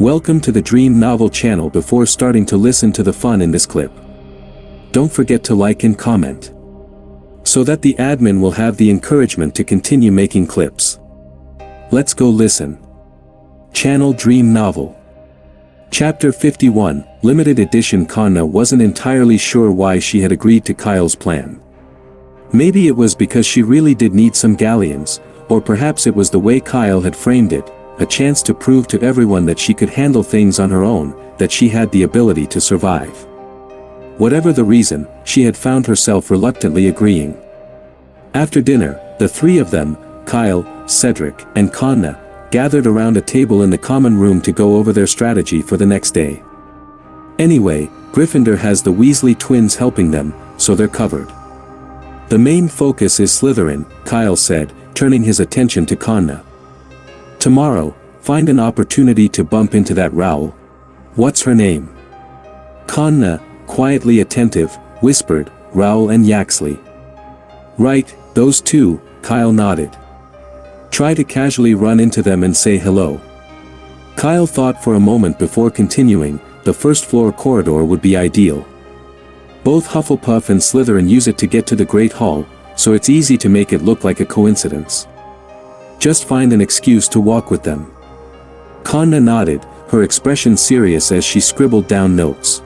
Welcome to the Dream Novel channel. Before starting to listen to the fun in this clip, don't forget to like and comment, so that the admin will have the encouragement to continue making clips. Let's go listen. Channel Dream Novel. Chapter 51, Limited Edition. Kanna wasn't entirely sure why she had agreed to Kyle's plan. Maybe it was because she really did need some galleons, or perhaps it was the way Kyle had framed it, a chance to prove to everyone that she could handle things on her own, that she had the ability to survive. Whatever the reason, she had found herself reluctantly agreeing. After dinner, the three of them, Kyle, Cedric, and Kanna, gathered around a table in the common room to go over their strategy for the next day. Anyway, Gryffindor has the Weasley twins helping them, so they're covered. The main focus is Slytherin, Kyle said, turning his attention to Kanna. Tomorrow, find an opportunity to bump into that Raoul. What's her name? Kanna, quietly attentive, whispered, Raoul and Yaxley. Right, those two, Kyle nodded. Try to casually run into them and say hello. Kyle thought for a moment before continuing. The first floor corridor would be ideal. Both Hufflepuff and Slytherin use it to get to the Great Hall, so it's easy to make it look like a coincidence. Just find an excuse to walk with them. Kanna nodded, her expression serious as she scribbled down notes.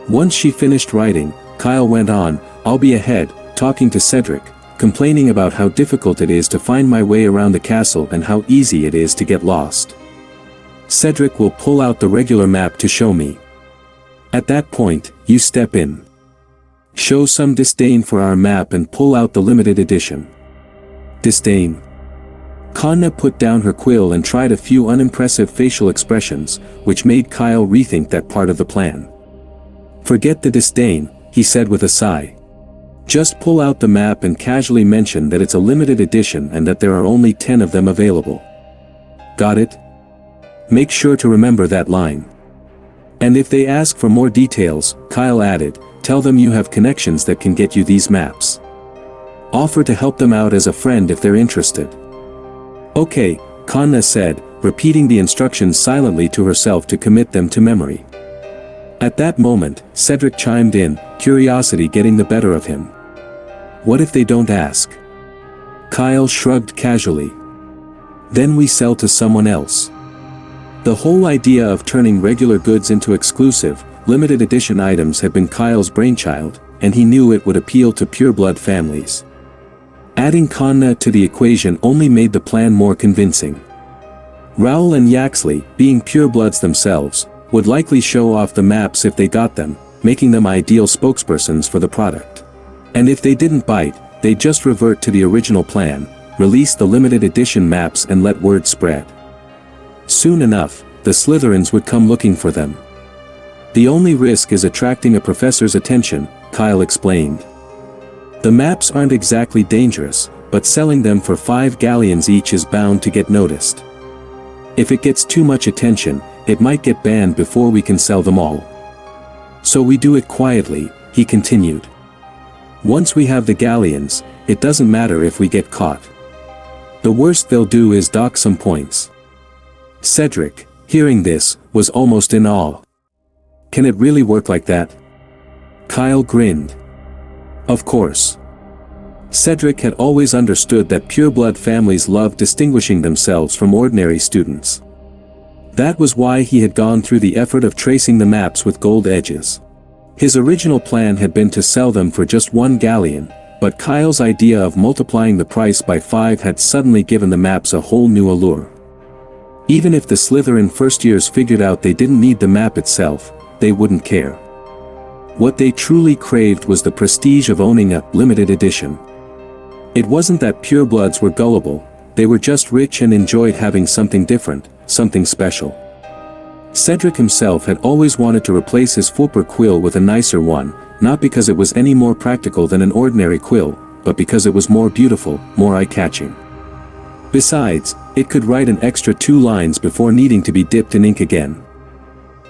Once she finished writing, Kyle went on, I'll be ahead, talking to Cedric, complaining about how difficult it is to find my way around the castle and how easy it is to get lost. Cedric will pull out the regular map to show me. At that point, you step in. Show some disdain for our map and pull out the limited edition. Disdain. Kanna put down her quill and tried a few unimpressive facial expressions, which made Kyle rethink that part of the plan. Forget the disdain, he said with a sigh. Just pull out the map and casually mention that it's a limited edition and that there are only 10 of them available. Got it? Make sure to remember that line. And if they ask for more details, Kyle added, tell them you have connections that can get you these maps. Offer to help them out as a friend if they're interested. Okay, Kanna said, repeating the instructions silently to herself to commit them to memory. At that moment, Cedric chimed in, curiosity getting the better of him. What if they don't ask? Kyle shrugged casually. Then we sell to someone else. The whole idea of turning regular goods into exclusive, limited edition items had been Kyle's brainchild, and he knew it would appeal to pureblood families. Adding Kanna to the equation only made the plan more convincing. Raoul and Yaxley, being purebloods themselves, would likely show off the maps if they got them, making them ideal spokespersons for the product. And if they didn't bite, they'd just revert to the original plan, release the limited edition maps and let word spread. Soon enough, the Slytherins would come looking for them. The only risk is attracting a professor's attention, Kyle explained. The maps aren't exactly dangerous, but selling them for 5 galleons each is bound to get noticed. If it gets too much attention, it might get banned before we can sell them all. So we do it quietly, he continued. Once we have the galleons, it doesn't matter if we get caught. The worst they'll do is dock some points. Cedric, hearing this, was almost in awe. Can it really work like that? Kyle grinned. Of course. Cedric had always understood that pureblood families loved distinguishing themselves from ordinary students. That was why he had gone through the effort of tracing the maps with gold edges. His original plan had been to sell them for just 1 galleon, but Kyle's idea of multiplying the price by 5 had suddenly given the maps a whole new allure. Even if the Slytherin first years figured out they didn't need the map itself, they wouldn't care. What they truly craved was the prestige of owning a limited edition. It wasn't that purebloods were gullible, they were just rich and enjoyed having something different, something special. Cedric himself had always wanted to replace his Fulper quill with a nicer one, not because it was any more practical than an ordinary quill, but because it was more beautiful, more eye-catching. Besides, it could write an extra 2 lines before needing to be dipped in ink again.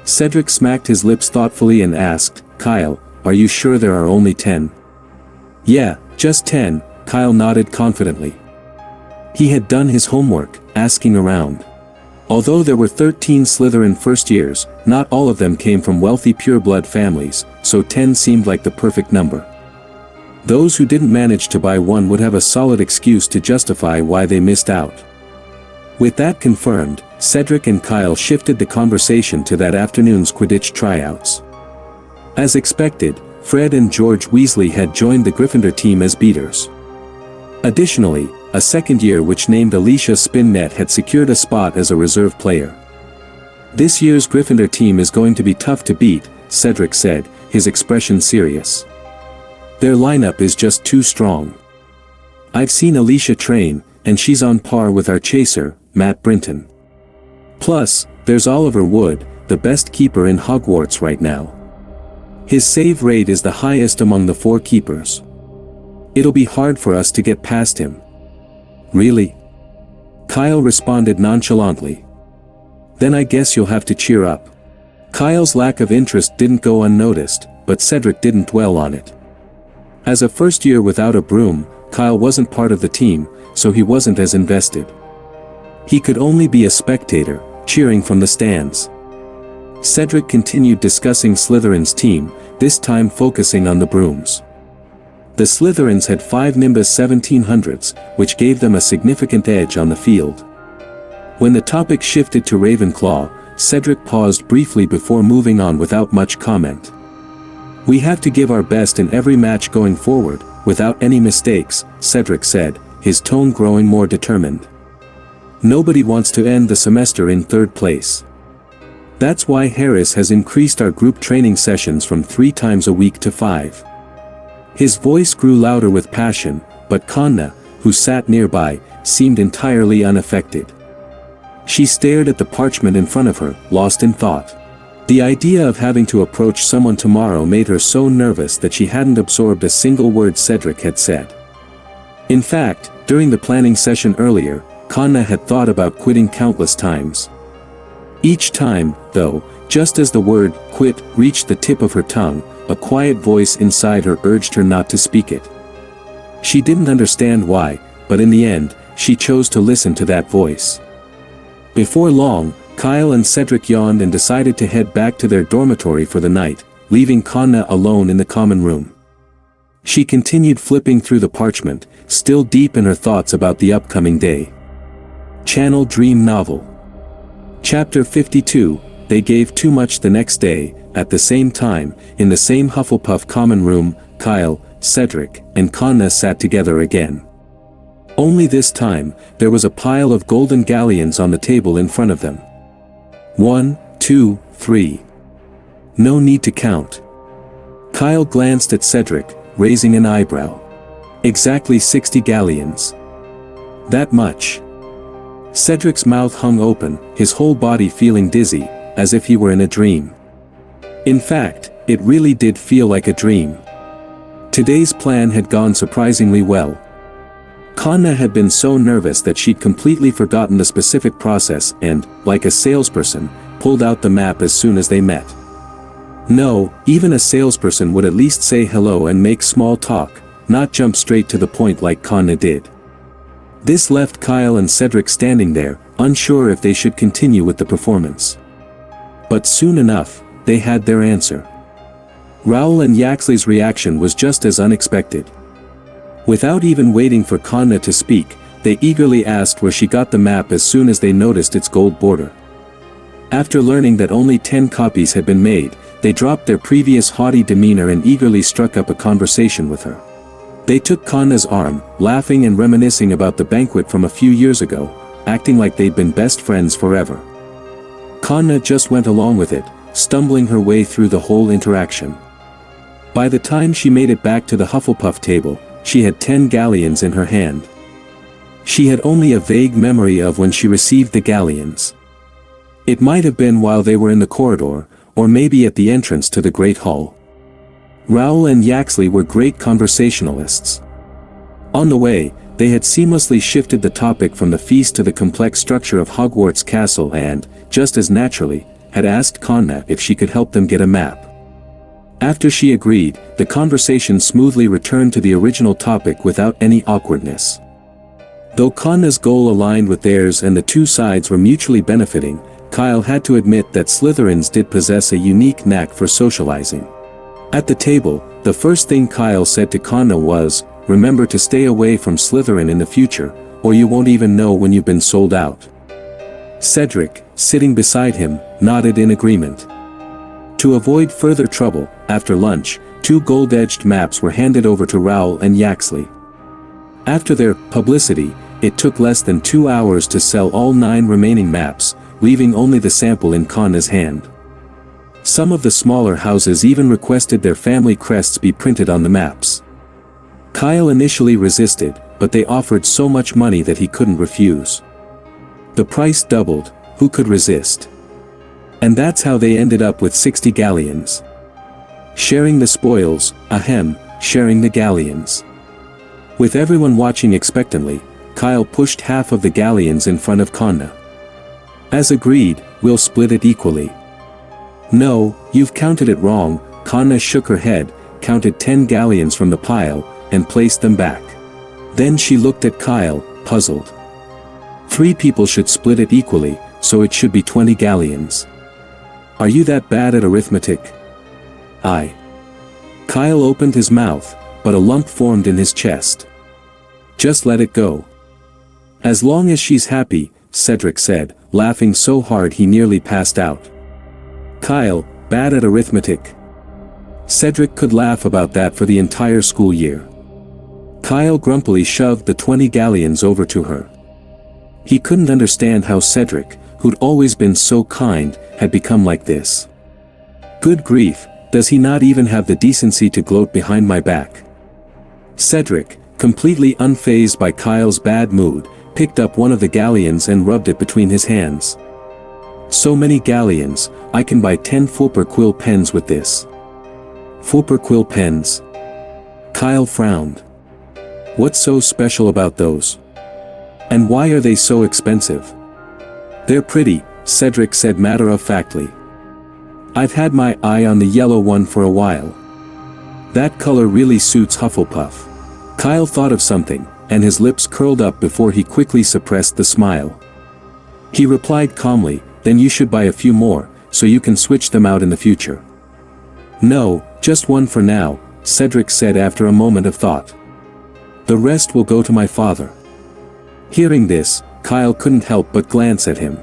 Cedric smacked his lips thoughtfully and asked, Kyle, are you sure there are only 10? Yeah, just 10, Kyle nodded confidently. He had done his homework, asking around. Although there were 13 Slytherin first years, not all of them came from wealthy pureblood families, so 10 seemed like the perfect number. Those who didn't manage to buy one would have a solid excuse to justify why they missed out. With that confirmed, Cedric and Kyle shifted the conversation to that afternoon's Quidditch tryouts. As expected, Fred and George Weasley had joined the Gryffindor team as beaters. Additionally, a second year which named Alicia Spinnet had secured a spot as a reserve player. "This year's Gryffindor team is going to be tough to beat," Cedric said, his expression serious. "Their lineup is just too strong. I've seen Alicia train, and she's on par with our chaser, Matt Brinton. Plus, there's Oliver Wood, the best keeper in Hogwarts right now. His save rate is the highest among the 4 keepers. It'll be hard for us to get past him." "Really?" Kyle responded nonchalantly. "Then I guess you'll have to cheer up." Kyle's lack of interest didn't go unnoticed, but Cedric didn't dwell on it. As a first year without a broom, Kyle wasn't part of the team, so he wasn't as invested. He could only be a spectator, cheering from the stands. Cedric continued discussing Slytherin's team, this time focusing on the brooms. The Slytherins had 5 Nimbus 1700s, which gave them a significant edge on the field. When the topic shifted to Ravenclaw, Cedric paused briefly before moving on without much comment. "We have to give our best in every match going forward, without any mistakes," Cedric said, his tone growing more determined. "Nobody wants to end the semester in 3rd place. That's why Harris has increased our group training sessions from 3 times a week to 5. His voice grew louder with passion, but Kanna, who sat nearby, seemed entirely unaffected. She stared at the parchment in front of her, lost in thought. The idea of having to approach someone tomorrow made her so nervous that she hadn't absorbed a single word Cedric had said. In fact, during the planning session earlier, Kanna had thought about quitting countless times. Each time, though, just as the word "quit" reached the tip of her tongue, a quiet voice inside her urged her not to speak it. She didn't understand why, but in the end, she chose to listen to that voice. Before long, Kyle and Cedric yawned and decided to head back to their dormitory for the night, leaving Kanna alone in the common room. She continued flipping through the parchment, still deep in her thoughts about the upcoming day. Channel Dream Novel. Chapter 52, They Gave Too Much the Next day. At the same time, in the same Hufflepuff common room, Kyle, Cedric, and Kanna sat together again. Only this time, there was a pile of golden galleons on the table in front of them. 1, 2, 3. No need to count. Kyle glanced at Cedric, raising an eyebrow. Exactly 60 galleons. That much. Cedric's mouth hung open, his whole body feeling dizzy, as if he were in a dream. In fact, it really did feel like a dream. Today's plan had gone surprisingly well. Kanna had been so nervous that she'd completely forgotten the specific process and, like a salesperson, pulled out the map as soon as they met. No, even a salesperson would at least say hello and make small talk, not jump straight to the point like Kanna did. This left Kyle and Cedric standing there, unsure if they should continue with the performance. But soon enough, they had their answer. Raoul and Yaxley's reaction was just as unexpected. Without even waiting for Kanna to speak, they eagerly asked where she got the map as soon as they noticed its gold border. After learning that only 10 copies had been made, they dropped their previous haughty demeanor and eagerly struck up a conversation with her. They took Kanna's arm, laughing and reminiscing about the banquet from a few years ago, acting like they'd been best friends forever. Kanna just went along with it, stumbling her way through the whole interaction. By the time she made it back to the Hufflepuff table, she had 10 galleons in her hand. She had only a vague memory of when she received the galleons. It might have been while they were in the corridor, or maybe at the entrance to the Great Hall. Raoul and Yaxley were great conversationalists. On the way, they had seamlessly shifted the topic from the feast to the complex structure of Hogwarts Castle and, just as naturally, had asked Kanna if she could help them get a map. After she agreed, the conversation smoothly returned to the original topic without any awkwardness. Though Kanna's goal aligned with theirs and the two sides were mutually benefiting, Kyle had to admit that Slytherins did possess a unique knack for socializing. At the table, the first thing Kyle said to Kanna was, "Remember to stay away from Slytherin in the future, or you won't even know when you've been sold out." Cedric, sitting beside him, nodded in agreement. To avoid further trouble, after lunch, 2 gold-edged maps were handed over to Rowell and Yaxley. After their publicity, it took less than 2 hours to sell all 9 remaining maps, leaving only the sample in Kanna's hand. Some of the smaller houses even requested their family crests be printed on the maps. Kyle initially resisted, but they offered so much money that he couldn't refuse. The price doubled, who could resist? And that's how they ended up with 60 galleons. Sharing the spoils, sharing the galleons. With everyone watching expectantly, Kyle pushed half of the galleons in front of Kanna. "As agreed, we'll split it equally." "No, you've counted it wrong." Kanna shook her head, counted 10 galleons from the pile, and placed them back. Then she looked at Kyle, puzzled. 3 people should split it equally, so it should be 20 galleons. "Are you that bad at arithmetic?" "I." Kyle opened his mouth, but a lump formed in his chest. "Just let it go." "As long as she's happy," Cedric said, laughing so hard he nearly passed out. Kyle, bad at arithmetic. Cedric could laugh about that for the entire school year. Kyle grumpily shoved the 20 galleons over to her. He couldn't understand how Cedric, who'd always been so kind, had become like this. Good grief, does he not even have the decency to gloat behind my back? Cedric, completely unfazed by Kyle's bad mood, picked up one of the galleons and rubbed it between his hands. "So many galleons, I can buy 10 Fulper quill pens with this." "Fulper quill pens?" Kyle frowned. "What's so special about those? And why are they so expensive?" "They're pretty," Cedric said matter-of-factly. "I've had my eye on the yellow one for a while. That color really suits Hufflepuff." Kyle thought of something, and his lips curled up before he quickly suppressed the smile. He replied calmly, "Then you should buy a few more, so you can switch them out in the future." "No, just one for now," Cedric said after a moment of thought. "The rest will go to my father." Hearing this, Kyle couldn't help but glance at him.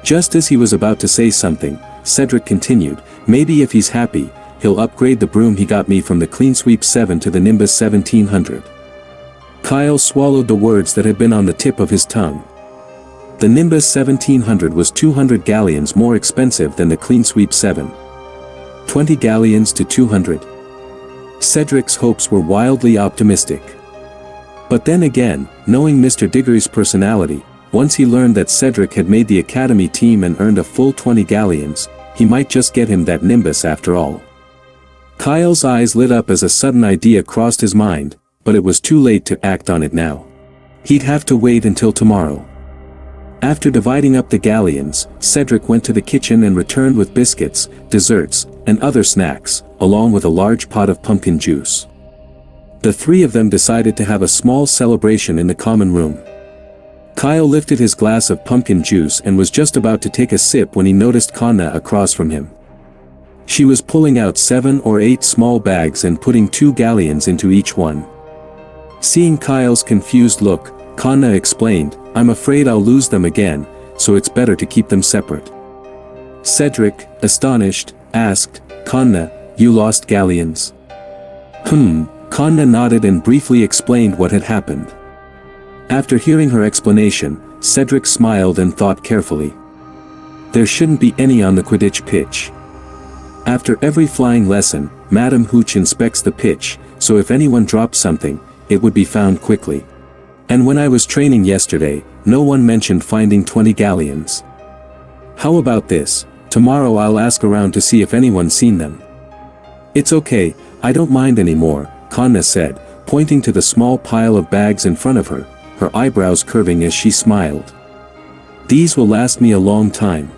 Just as he was about to say something, Cedric continued, "Maybe if he's happy, he'll upgrade the broom he got me from the Clean Sweep 7 to the Nimbus 1700. Kyle swallowed the words that had been on the tip of his tongue. The Nimbus 1700 was 200 galleons more expensive than the Clean Sweep 7. 20 galleons to 200. Cedric's hopes were wildly optimistic. But then again, knowing Mr. Diggory's personality, once he learned that Cedric had made the academy team and earned a full 20 galleons, he might just get him that Nimbus after all. Kyle's eyes lit up as a sudden idea crossed his mind, but it was too late to act on it now. He'd have to wait until tomorrow. After dividing up the galleons, Cedric went to the kitchen and returned with biscuits, desserts, and other snacks, along with a large pot of pumpkin juice. The 3 of them decided to have a small celebration in the common room. Kyle lifted his glass of pumpkin juice and was just about to take a sip when he noticed Kanna across from him. She was pulling out 7 or 8 small bags and putting 2 galleons into each one. Seeing Kyle's confused look, Kanna explained, "I'm afraid I'll lose them again, so it's better to keep them separate." Cedric, astonished, asked, "Kanna, you lost galleons?" Kanna nodded and briefly explained what had happened. After hearing her explanation, Cedric smiled and thought carefully. There shouldn't be any on the Quidditch pitch. After every flying lesson, Madam Hooch inspects the pitch, so if anyone dropped something, it would be found quickly. And when I was training yesterday, no one mentioned finding 20 galleons. How about this, tomorrow I'll ask around to see if anyone's seen them. It's okay, I don't mind anymore, Kanna said, pointing to the small pile of bags in front of her, her eyebrows curving as she smiled. These will last me a long time.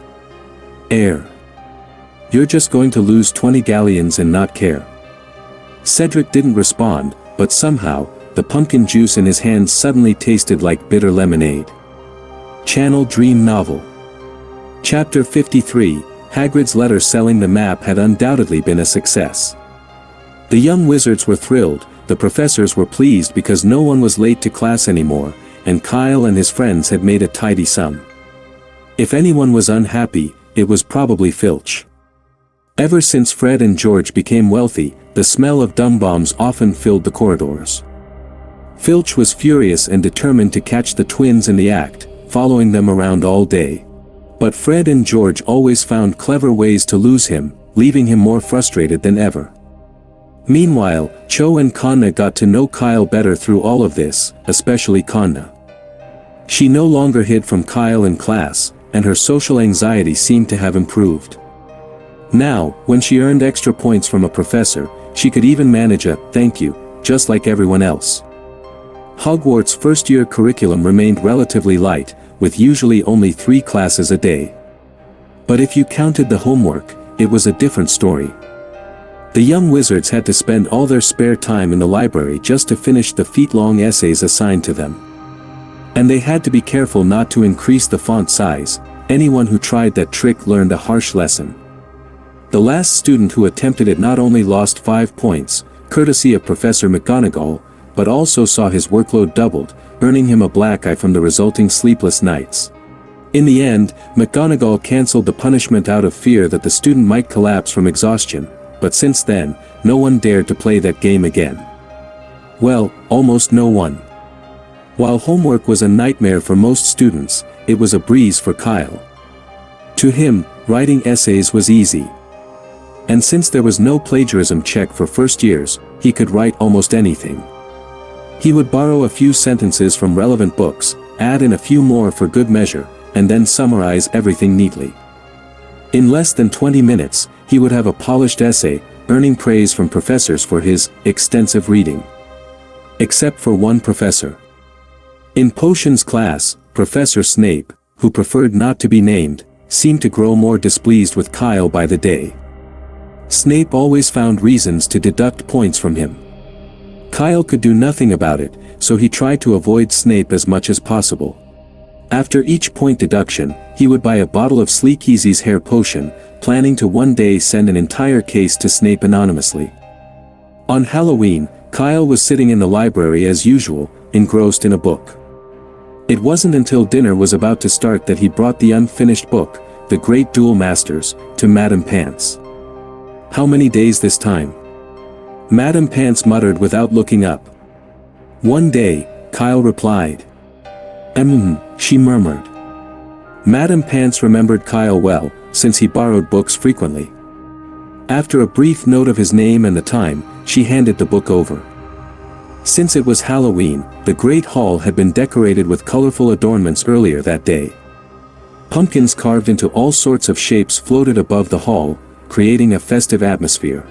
You're just going to lose 20 galleons and not care. Cedric didn't respond, but somehow, the pumpkin juice in his hands suddenly tasted like bitter lemonade. Channel Dream Novel. Chapter 53, Hagrid's letter selling the map had undoubtedly been a success. The young wizards were thrilled, the professors were pleased because no one was late to class anymore, and Kyle and his friends had made a tidy sum. If anyone was unhappy, it was probably Filch. Ever since Fred and George became wealthy, the smell of dung bombs often filled the corridors. Filch was furious and determined to catch the twins in the act, following them around all day. But Fred and George always found clever ways to lose him, leaving him more frustrated than ever. Meanwhile, Cho and Kanna got to know Kyle better through all of this, especially Kanna. She no longer hid from Kyle in class, and her social anxiety seemed to have improved. Now, when she earned extra points from a professor, she could even manage a "thank you," just like everyone else. Hogwarts' first-year curriculum remained relatively light, with usually only 3 classes a day. But if you counted the homework, it was a different story. The young wizards had to spend all their spare time in the library just to finish the feet-long essays assigned to them. And they had to be careful not to increase the font size. Anyone who tried that trick learned a harsh lesson. The last student who attempted it not only lost 5 points, courtesy of Professor McGonagall, but also saw his workload doubled, earning him a black eye from the resulting sleepless nights. In the end, McGonagall cancelled the punishment out of fear that the student might collapse from exhaustion, but since then, no one dared to play that game again. Well, almost no one. While homework was a nightmare for most students, it was a breeze for Kyle. To him, writing essays was easy. And since there was no plagiarism check for first years, he could write almost anything. He would borrow a few sentences from relevant books, add in a few more for good measure, and then summarize everything neatly. In less than 20 minutes, he would have a polished essay, earning praise from professors for his extensive reading. Except for one professor. In Potions class, Professor Snape, who preferred not to be named, seemed to grow more displeased with Kyle by the day. Snape always found reasons to deduct points from him. Kyle could do nothing about it, so he tried to avoid Snape as much as possible. After each point deduction, he would buy a bottle of Sleek Easy's hair potion, planning to one day send an entire case to Snape anonymously. On Halloween, Kyle was sitting in the library as usual, engrossed in a book. It wasn't until dinner was about to start that he brought the unfinished book, The Great Duel Masters, to Madame Pants. "How many days this time?" Madame Pants muttered without looking up. "One day," Kyle replied. She murmured. Madame Pants remembered Kyle well, since he borrowed books frequently. After a brief note of his name and the time, she handed the book over. Since it was Halloween, the Great Hall had been decorated with colorful adornments earlier that day. Pumpkins carved into all sorts of shapes floated above the hall, creating a festive atmosphere.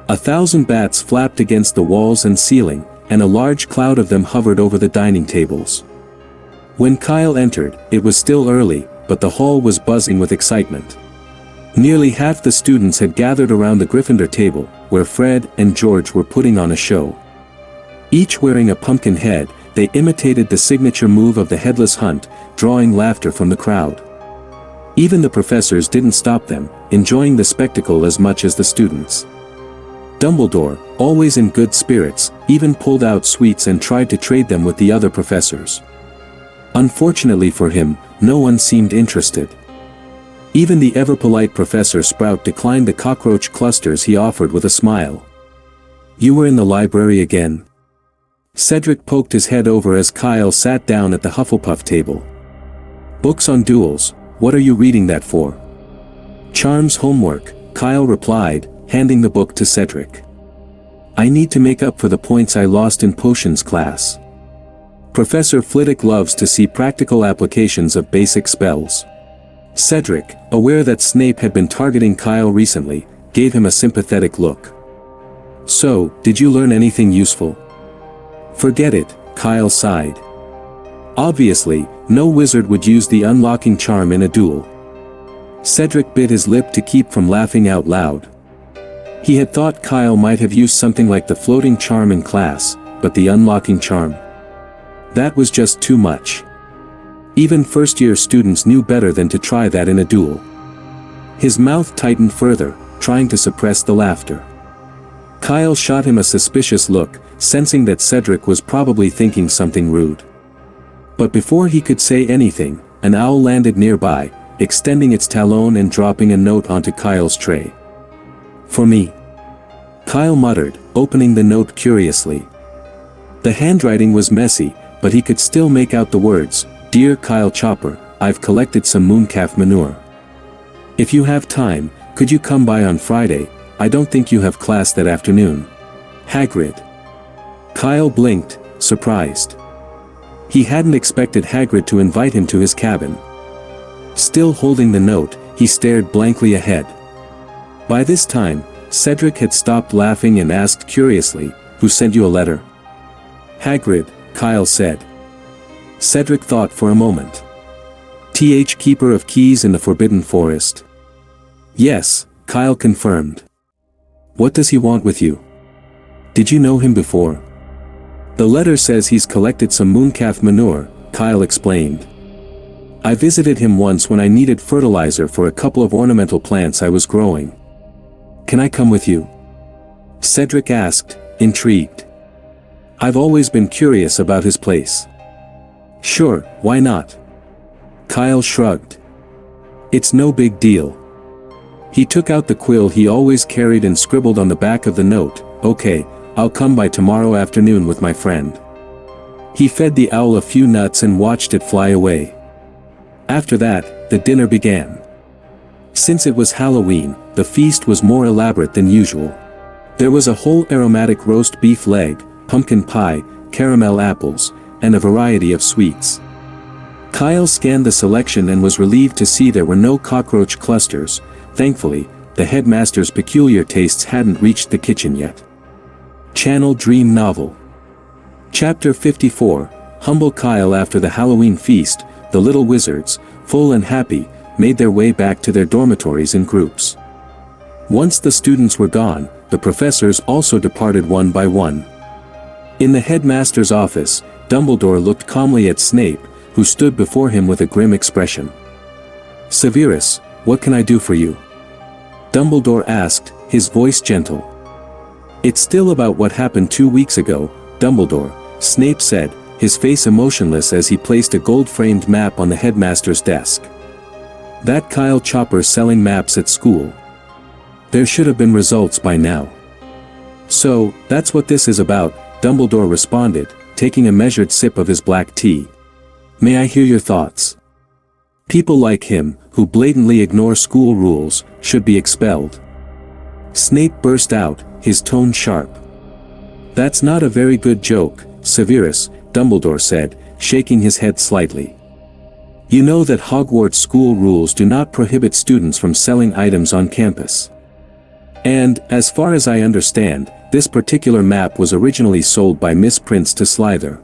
1,000 bats flapped against the walls and ceiling, and a large cloud of them hovered over the dining tables. When Kyle entered, it was still early, but the hall was buzzing with excitement. Nearly half the students had gathered around the Gryffindor table, where Fred and George were putting on a show. Each wearing a pumpkin head, they imitated the signature move of the Headless Hunt, drawing laughter from the crowd. Even the professors didn't stop them, enjoying the spectacle as much as the students. Dumbledore, always in good spirits, even pulled out sweets and tried to trade them with the other professors. Unfortunately for him, no one seemed interested. Even the ever-polite Professor Sprout declined the cockroach clusters he offered with a smile. "You were in the library again?" Cedric poked his head over as Kyle sat down at the Hufflepuff table. "Books on duels, what are you reading that for?" "Charms homework," Kyle replied, handing the book to Cedric. "I need to make up for the points I lost in Potions class." Professor Flitwick loves to see practical applications of basic spells. Cedric, aware that Snape had been targeting Kyle recently, gave him a sympathetic look. "So, did you learn anything useful?" "Forget it," Kyle sighed. Obviously, no wizard would use the unlocking charm in a duel. Cedric bit his lip to keep from laughing out loud. He had thought Kyle might have used something like the floating charm in class, but the unlocking charm. That was just too much. Even first-year students knew better than to try that in a duel. His mouth tightened further, trying to suppress the laughter. Kyle shot him a suspicious look, sensing that Cedric was probably thinking something rude. But before he could say anything, an owl landed nearby, extending its talon and dropping a note onto Kyle's tray. "For me," Kyle muttered, opening the note curiously. The handwriting was messy, but he could still make out the words, "Dear Kyle Chopper, I've collected some mooncalf manure. If you have time, could you come by on Friday? I don't think you have class that afternoon. Hagrid." Kyle blinked, surprised. He hadn't expected Hagrid to invite him to his cabin. Still holding the note, he stared blankly ahead. By this time, Cedric had stopped laughing and asked curiously, "Who sent you a letter?" "Hagrid," Kyle said. Cedric thought for a moment. Keeper of keys in the Forbidden Forest." "Yes," Kyle confirmed. "What does he want with you? Did you know him before?" "The letter says he's collected some mooncalf manure," Kyle explained. "I visited him once when I needed fertilizer for a couple of ornamental plants I was growing. Can I come with you?" Cedric asked, intrigued. "I've always been curious about his place." "Sure, why not?" Kyle shrugged. "It's no big deal." He took out the quill he always carried and scribbled on the back of the note, "Okay, I'll come by tomorrow afternoon with my friend." He fed the owl a few nuts and watched it fly away. After that, the dinner began. Since it was Halloween, the feast was more elaborate than usual. There was a whole aromatic roast beef leg, pumpkin pie, caramel apples, and a variety of sweets. Kyle scanned the selection and was relieved to see there were no cockroach clusters. Thankfully, the headmaster's peculiar tastes hadn't reached the kitchen yet. Channel Dream Novel. Chapter 54, Humble Kyle. After the Halloween feast, the little wizards, full and happy, made their way back to their dormitories in groups. Once the students were gone, the professors also departed one by one. In the headmaster's office, Dumbledore looked calmly at Snape, who stood before him with a grim expression. "Severus, what can I do for you?" Dumbledore asked, his voice gentle. "It's still about what happened 2 weeks ago, Dumbledore," Snape said, his face emotionless as he placed a gold-framed map on the headmaster's desk. "That Kyle Chopper selling maps at school. There should have been results by now." "So, that's what this is about," Dumbledore responded, taking a measured sip of his black tea. "May I hear your thoughts? People like him, who blatantly ignore school rules, should be expelled." Snape burst out, his tone sharp. "That's not a very good joke, Severus," Dumbledore said, shaking his head slightly. "You know that Hogwarts school rules do not prohibit students from selling items on campus. And, as far as I understand, this particular map was originally sold by Miss Prince to Slither."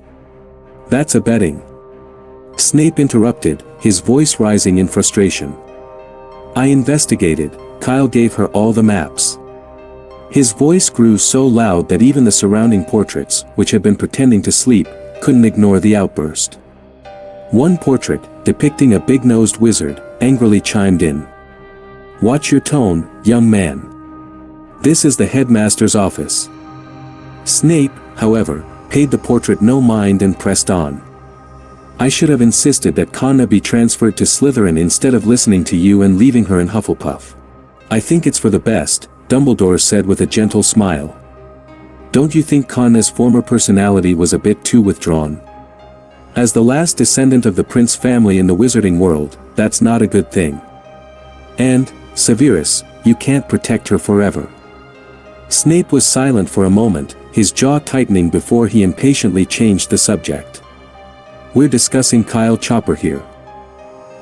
"That's a betting." Snape interrupted, his voice rising in frustration. "I investigated," Kyle gave her all the maps. His voice grew so loud that even the surrounding portraits, which had been pretending to sleep, couldn't ignore the outburst. One portrait, depicting a big-nosed wizard, angrily chimed in. "Watch your tone, young man. This is the headmaster's office." Snape, however, paid the portrait no mind and pressed on. "I should have insisted that Kanna be transferred to Slytherin instead of listening to you and leaving her in Hufflepuff. I think it's for the best," Dumbledore said with a gentle smile. "Don't you think Kanna's former personality was a bit too withdrawn? As the last descendant of the Prince family in the wizarding world, that's not a good thing. And, Severus, you can't protect her forever." Snape was silent for a moment, his jaw tightening before he impatiently changed the subject. "We're discussing Kyle Chopper here.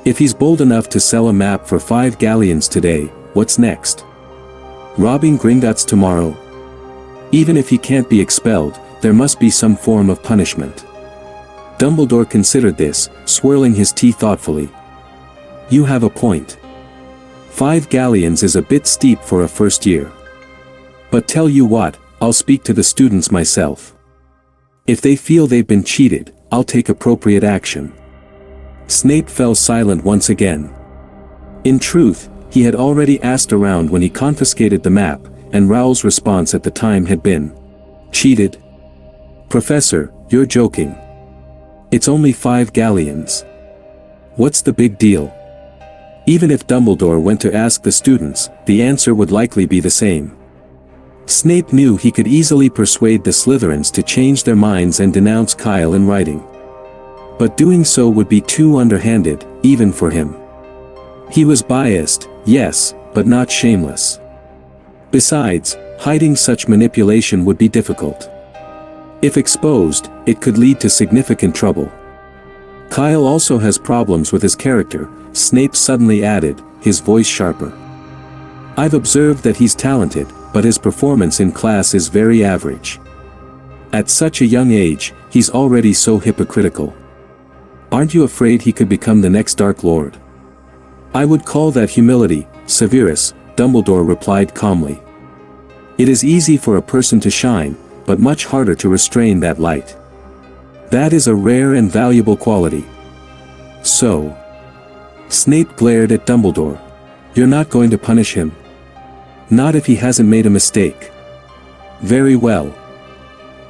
If he's bold enough to sell a map for 5 galleons today, what's next? Robbing Gringotts tomorrow? Even if he can't be expelled, there must be some form of punishment." Dumbledore considered this, swirling his tea thoughtfully. "You have a point. 5 galleons is a bit steep for a first year. But tell you what, I'll speak to the students myself." If they feel they've been cheated, I'll take appropriate action." Snape fell silent once again. In truth, he had already asked around when he confiscated the map, and Rowell's response at the time had been, "Cheated? Professor, you're joking. It's only 5 galleons. What's the big deal?" Even if Dumbledore went to ask the students, the answer would likely be the same. Snape knew he could easily persuade the Slytherins to change their minds and denounce Kyle in writing. But doing so would be too underhanded, even for him. He was biased, yes, but not shameless. Besides, hiding such manipulation would be difficult. If exposed, it could lead to significant trouble. Kyle also has problems with his character, Snape suddenly added, his voice sharper. "I've observed that he's talented, but his performance in class is very average. At such a young age, he's already so hypocritical. Aren't you afraid he could become the next Dark Lord?" "I would call that humility, Severus," Dumbledore replied calmly. "It is easy for a person to shine, but much harder to restrain that light. That is a rare and valuable quality." "So?" Snape glared at Dumbledore. "You're not going to punish him?" "Not if he hasn't made a mistake." "Very well."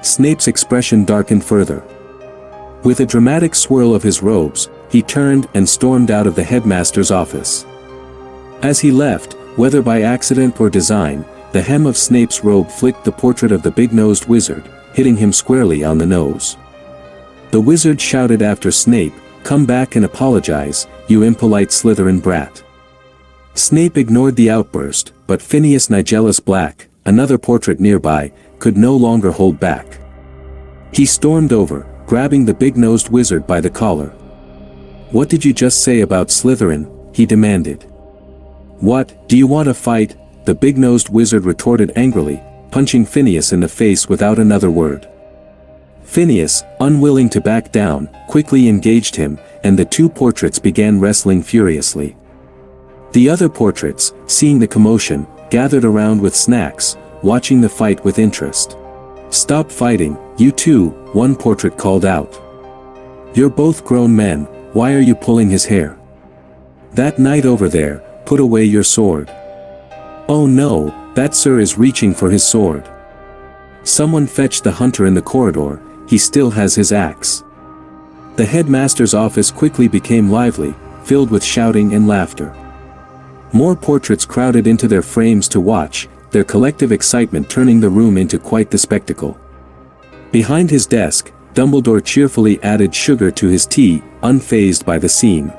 Snape's expression darkened further. With a dramatic swirl of his robes, he turned and stormed out of the headmaster's office. As he left, whether by accident or design, the hem of Snape's robe flicked the portrait of the big-nosed wizard, hitting him squarely on the nose. The wizard shouted after Snape, "Come back and apologize, you impolite Slytherin brat." Snape ignored the outburst, but Phineas Nigellus Black, another portrait nearby, could no longer hold back. He stormed over, grabbing the big-nosed wizard by the collar. "What did you just say about Slytherin?" he demanded. "What, do you want a fight?" the big-nosed wizard retorted angrily, punching Phineas in the face without another word. Phineas, unwilling to back down, quickly engaged him, and the two portraits began wrestling furiously. The other portraits, seeing the commotion, gathered around with snacks, watching the fight with interest. "Stop fighting, you two," one portrait called out. "You're both grown men, why are you pulling his hair? That knight over there, put away your sword." "Oh no, that sir is reaching for his sword. Someone fetch the hunter in the corridor, he still has his axe." The headmaster's office quickly became lively, filled with shouting and laughter. More portraits crowded into their frames to watch, their collective excitement turning the room into quite the spectacle. Behind his desk, Dumbledore cheerfully added sugar to his tea, unfazed by the scene.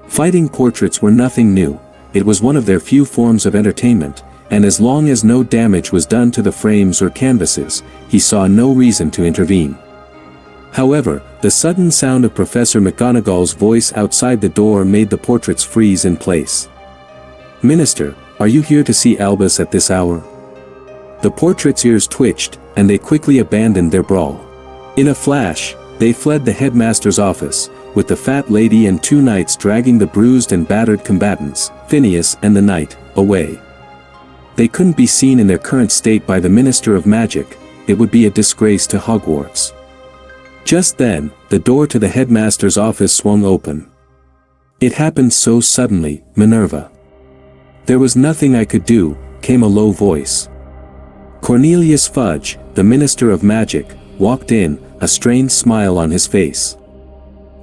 Fighting portraits were nothing new, it was one of their few forms of entertainment, and as long as no damage was done to the frames or canvases, he saw no reason to intervene. However, the sudden sound of Professor McGonagall's voice outside the door made the portraits freeze in place. "Minister, are you here to see Albus at this hour?" The portraits' ears twitched, and they quickly abandoned their brawl. In a flash, they fled the headmaster's office, with the fat lady and two knights dragging the bruised and battered combatants, Phineas and the knight, away. They couldn't be seen in their current state by the Minister of Magic, it would be a disgrace to Hogwarts. Just then, the door to the headmaster's office swung open. "It happened so suddenly, Minerva." "There was nothing I could do," came a low voice. Cornelius Fudge, the Minister of Magic, walked in, a strained smile on his face.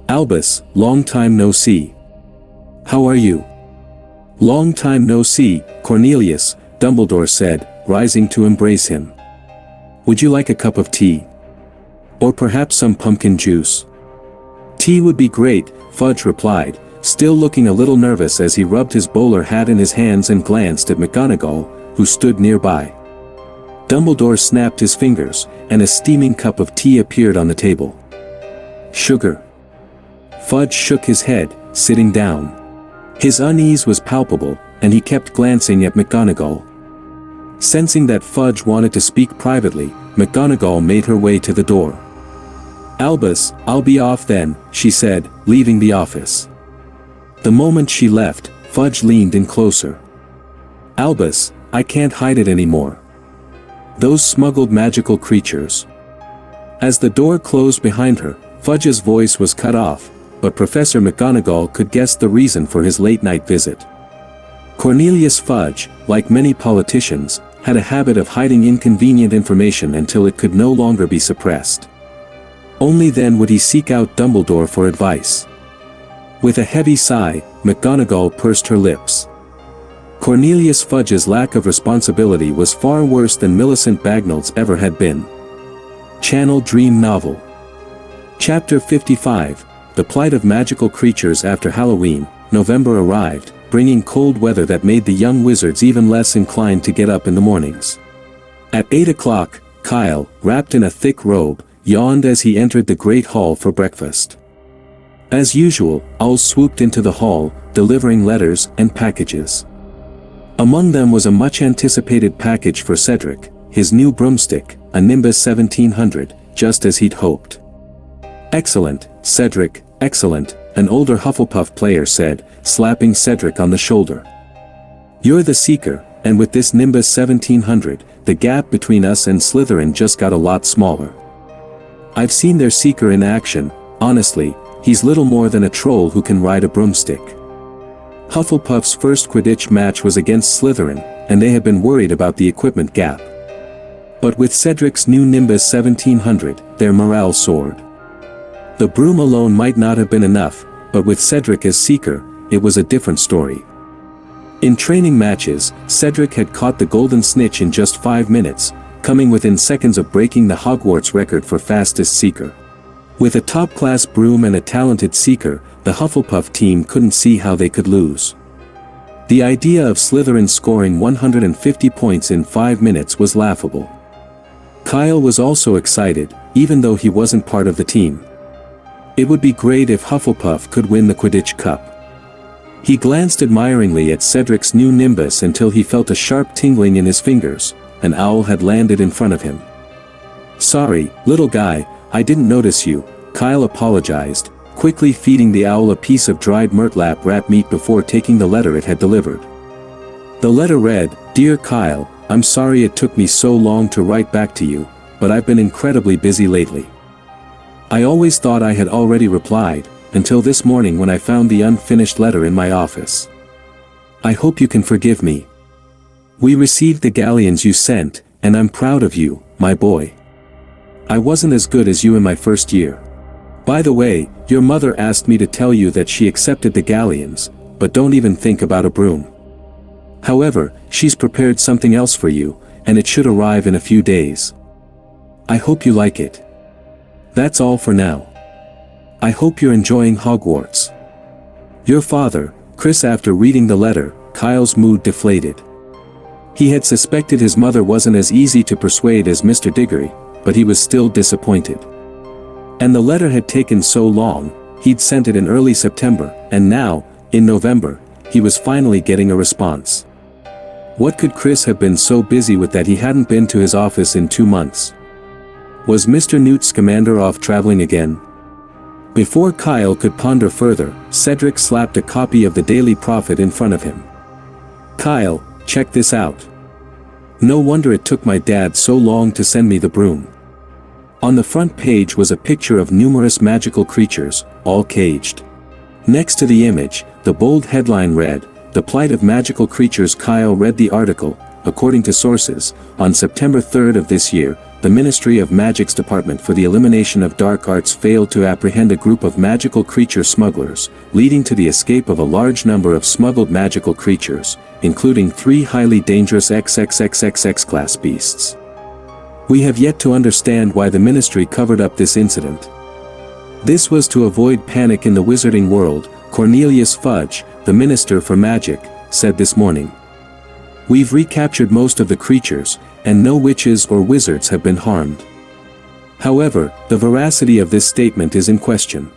"Albus, long time no see. How are you?" "Long time no see, Cornelius," Dumbledore said, rising to embrace him. "Would you like a cup of tea? Or perhaps some pumpkin juice?" "Tea would be great," Fudge replied, still looking a little nervous as he rubbed his bowler hat in his hands and glanced at McGonagall, who stood nearby. Dumbledore snapped his fingers, and a steaming cup of tea appeared on the table. "Sugar?" Fudge shook his head, sitting down. His unease was palpable, and he kept glancing at McGonagall. Sensing that Fudge wanted to speak privately, McGonagall made her way to the door. "Albus, I'll be off then," she said, leaving the office. The moment she left, Fudge leaned in closer. "Albus, I can't hide it anymore. Those smuggled magical creatures." As the door closed behind her, Fudge's voice was cut off, but Professor McGonagall could guess the reason for his late-night visit. Cornelius Fudge, like many politicians, had a habit of hiding inconvenient information until it could no longer be suppressed. Only then would he seek out Dumbledore for advice. With a heavy sigh, McGonagall pursed her lips. Cornelius Fudge's lack of responsibility was far worse than Millicent Bagnold's ever had been. Channel Dream Novel. Chapter 55, The Plight of Magical Creatures After Halloween. November arrived, bringing cold weather that made the young wizards even less inclined to get up in the mornings. At 8 o'clock, Kyle, wrapped in a thick robe, yawned as he entered the great hall for breakfast. As usual, owls swooped into the hall, delivering letters and packages. Among them was a much-anticipated package for Cedric, his new broomstick, a Nimbus 1700, just as he'd hoped. "Excellent, Cedric, excellent," an older Hufflepuff player said, slapping Cedric on the shoulder. "You're the Seeker, and with this Nimbus 1700, the gap between us and Slytherin just got a lot smaller. I've seen their Seeker in action. Honestly, he's little more than a troll who can ride a broomstick." Hufflepuff's first Quidditch match was against Slytherin, and they had been worried about the equipment gap. But with Cedric's new Nimbus 1700, their morale soared. The broom alone might not have been enough, but with Cedric as Seeker, it was a different story. In training matches, Cedric had caught the Golden Snitch in just 5 minutes, coming within seconds of breaking the Hogwarts record for fastest Seeker. With a top-class broom and a talented Seeker, the Hufflepuff team couldn't see how they could lose. The idea of Slytherin scoring 150 points in 5 minutes was laughable. Kyle was also excited, even though he wasn't part of the team. It would be great if Hufflepuff could win the Quidditch Cup. He glanced admiringly at Cedric's new Nimbus until he felt a sharp tingling in his fingers. An owl had landed in front of him. "Sorry, little guy, I didn't notice you," Kyle apologized, quickly feeding the owl a piece of dried murtlap rat meat before taking the letter it had delivered. The letter read, "Dear Kyle, I'm sorry it took me so long to write back to you, but I've been incredibly busy lately. I always thought I had already replied, until this morning when I found the unfinished letter in my office. I hope you can forgive me. We received the galleons you sent, and I'm proud of you, my boy. I wasn't as good as you in my first year. By the way, your mother asked me to tell you that she accepted the galleons, but don't even think about a broom. However, she's prepared something else for you, and it should arrive in a few days. I hope you like it. That's all for now. I hope you're enjoying Hogwarts. Your father, Chris." After reading the letter, Kyle's mood deflated. He had suspected his mother wasn't as easy to persuade as Mr. Diggory, but he was still disappointed. And the letter had taken so long. He'd sent it in early September, and now, in November, he was finally getting a response. What could Chris have been so busy with that he hadn't been to his office in 2 months? Was Mr. Newt Scamander off traveling again? Before Kyle could ponder further, Cedric slapped a copy of the Daily Prophet in front of him. "Kyle, check this out. No wonder it took my dad so long to send me the broom." On the front page was a picture of numerous magical creatures, all caged. Next to the image, the bold headline read, "The Plight of Magical Creatures." Kyle read the article. According to sources, on September 3rd of this year, the Ministry of Magic's Department for the Elimination of Dark Arts failed to apprehend a group of magical creature smugglers, leading to the escape of a large number of smuggled magical creatures, including 3 highly dangerous XXXXX class beasts. We have yet to understand why the ministry covered up this incident. This was to avoid panic in the wizarding world, Cornelius Fudge, the Minister for Magic, said this morning. We've recaptured most of the creatures, and no witches or wizards have been harmed. However, the veracity of this statement is in question.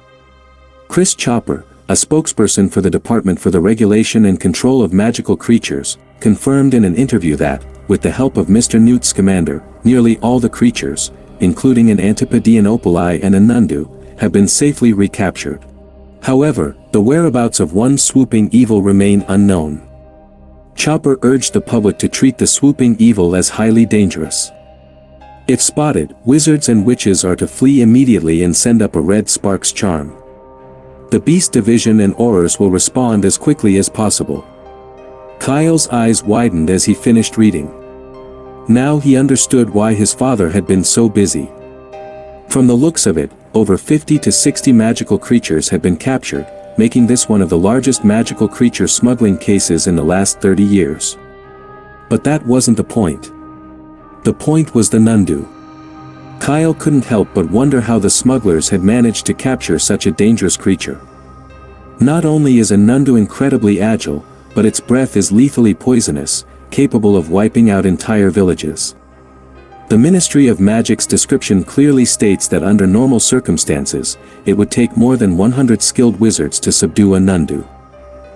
Chris Chopper, a spokesperson for the Department for the Regulation and Control of Magical Creatures, confirmed in an interview that, with the help of Mr. Newt Scamander, nearly all the creatures, including an Antipodean Opali and a Nundu, have been safely recaptured. However, the whereabouts of one swooping evil remain unknown. Chopper urged the public to treat the swooping evil as highly dangerous. If spotted, wizards and witches are to flee immediately and send up a red sparks charm. The beast division and aurors will respond as quickly as possible. Kyle's eyes widened as he finished reading. Now he understood why his father had been so busy. From the looks of it, over 50 to 60 magical creatures had been captured, making this one of the largest magical creature smuggling cases in the last 30 years. But that wasn't the point. The point was the Nundu. Kyle couldn't help but wonder how the smugglers had managed to capture such a dangerous creature. Not only is a Nundu incredibly agile, but its breath is lethally poisonous, capable of wiping out entire villages. The Ministry of Magic's description clearly states that under normal circumstances, it would take more than 100 skilled wizards to subdue a Nundu.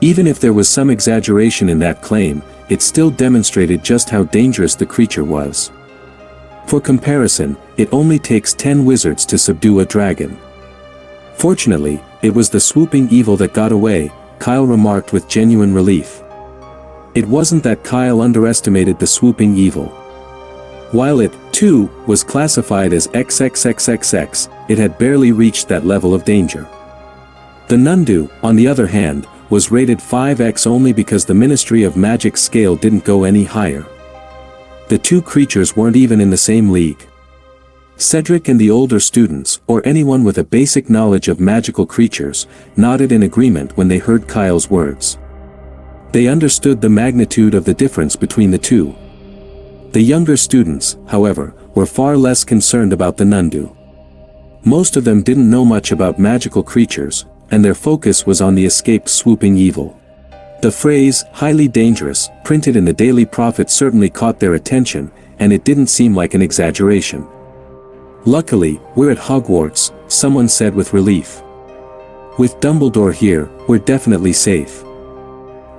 Even if there was some exaggeration in that claim, it still demonstrated just how dangerous the creature was. For comparison, it only takes 10 wizards to subdue a dragon. Fortunately, it was the swooping evil that got away, Kyle remarked with genuine relief. It wasn't that Kyle underestimated the swooping evil. While it, too, was classified as XXXXX, it had barely reached that level of danger. The Nundu, on the other hand, was rated 5X only because the Ministry of Magic's scale didn't go any higher. The two creatures weren't even in the same league. Cedric and the older students, or anyone with a basic knowledge of magical creatures, nodded in agreement when they heard Kyle's words. They understood the magnitude of the difference between the two. The younger students, however, were far less concerned about the Nundu. Most of them didn't know much about magical creatures, and their focus was on the escaped swooping evil. The phrase, highly dangerous, printed in the Daily Prophet certainly caught their attention, and it didn't seem like an exaggeration. Luckily, we're at Hogwarts, someone said with relief. With Dumbledore here, we're definitely safe.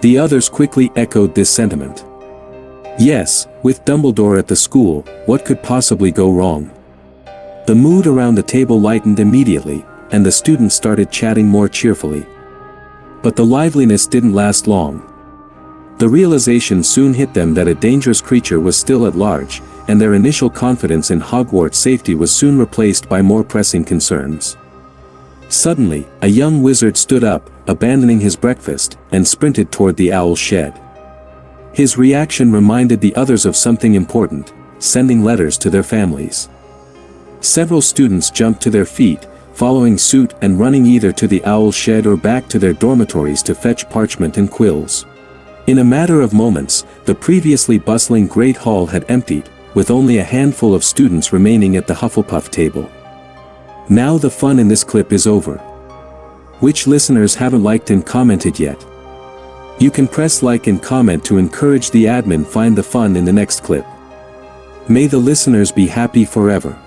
The others quickly echoed this sentiment. Yes, with Dumbledore at the school, what could possibly go wrong? The mood around the table lightened immediately, and the students started chatting more cheerfully. But the liveliness didn't last long. The realization soon hit them that a dangerous creature was still at large, and their initial confidence in Hogwarts' safety was soon replaced by more pressing concerns. Suddenly, a young wizard stood up, abandoning his breakfast, and sprinted toward the owl shed. His reaction reminded the others of something important, sending letters to their families. Several students jumped to their feet, following suit and running either to the owl shed or back to their dormitories to fetch parchment and quills. In a matter of moments, the previously bustling Great Hall had emptied, with only a handful of students remaining at the Hufflepuff table. Now the fun in this clip is over. Which listeners haven't liked and commented yet? You can press like and comment to encourage the admin find the fun in the next clip. May the listeners be happy forever.